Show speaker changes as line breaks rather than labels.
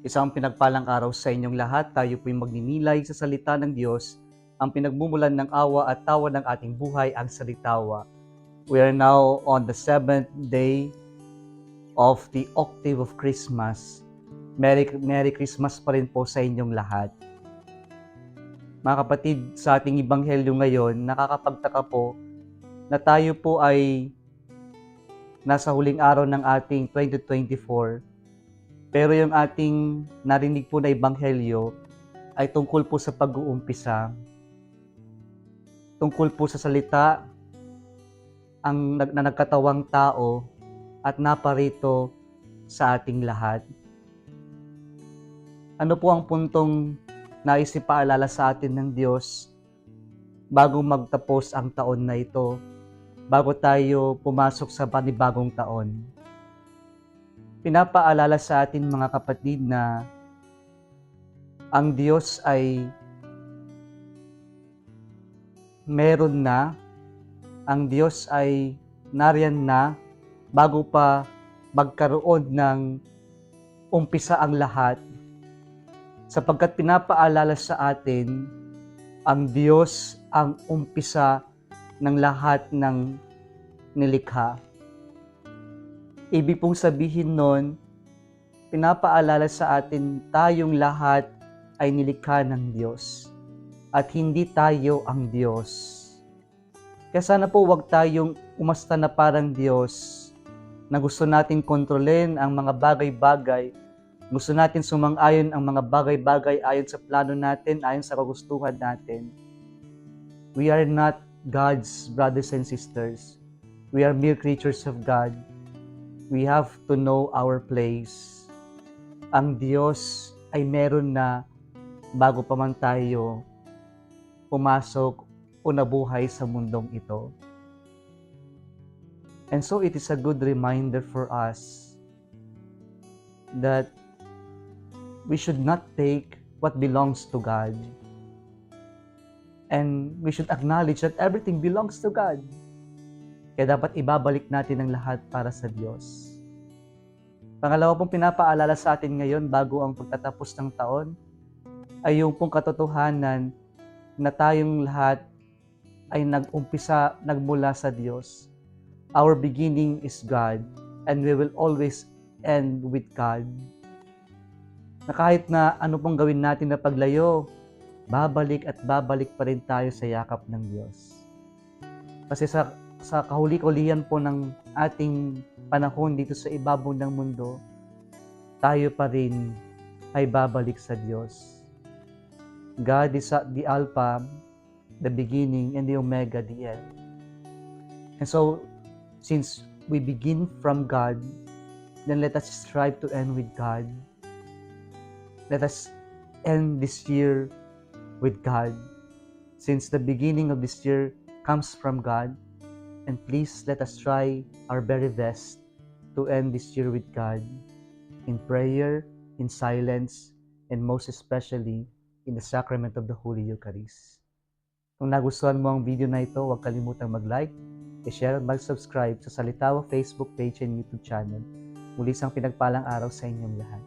Isang pinagpalang araw sa inyong lahat. Tayo po'y magninilay sa salita ng Diyos, ang pinagmumulan ng awa at tawa ng ating buhay, ang salitawa. We are now on the 7th day of the octave of Christmas. Merry Christmas pa rin po sa inyong lahat. Mga kapatid, sa ating ebanghelyo ngayon, nakakapagtaka po na tayo po ay nasa huling araw ng ating 2024. Pero yung ating narinig po na ebanghelyo ay tungkol po sa pag-uumpisa. Tungkol po sa salita na nagkatawang tao at naparito sa ating lahat. Ano po ang puntong nais ipaalala sa atin ng Diyos bago magtapos ang taon na ito, bago tayo pumasok sa panibagong taon? Pinapaalala sa atin mga kapatid na ang Diyos ay meron na, ang Diyos ay nariyan na bago pa magkaroon ng umpisa ang lahat, sapagkat pinapaalala sa atin ang Diyos ang umpisa ng lahat ng nilikha. Ibig pong sabihin nun, pinapaalala sa atin tayong lahat ay nilikha ng Diyos at hindi tayo ang Diyos. Kaya sana po wag tayong umasta na parang Diyos na gusto natin kontrolin ang mga bagay-bagay, gusto natin sumang-ayon ang mga bagay-bagay ayon sa plano natin, ayon sa kagustuhan natin. We are not God's brothers and sisters. We are mere creatures of God. We have to know our place. Ang Diyos ay meron na bago pa man tayo pumasok o nabuhay sa mundong ito. And so it is a good reminder for us that we should not take what belongs to God. And we should acknowledge that everything belongs to God. Kaya dapat ibabalik natin ang lahat para sa Diyos. Pangalawa pong pinapaalala sa atin ngayon bago ang pagtatapos ng taon ay yung pong katotohanan na tayong lahat ay nagmula sa Diyos. Our beginning is God and we will always end with God. Na kahit na ano pong gawin natin na paglayo, babalik at babalik pa rin tayo sa yakap ng Diyos. Kasi sa kahuli-kulihan po ng ating panahon dito sa ibabaw ng mundo, tayo pa rin ay babalik sa Diyos. God is the Alpha, the beginning, and the Omega, the end. And so, since we begin from God, then let us strive to end with God. Let us end this year with God. Since the beginning of this year comes from God, and please let us try our very best to end this year with God in prayer, in silence, and most especially in the sacrament of the Holy Eucharist. Kung nagustuhan mo ang video na ito, huwag kalimutang mag-like, i-share at mag-subscribe sa Salitawa Facebook page and YouTube channel. Muli isang pinagpalang araw sa inyong lahat.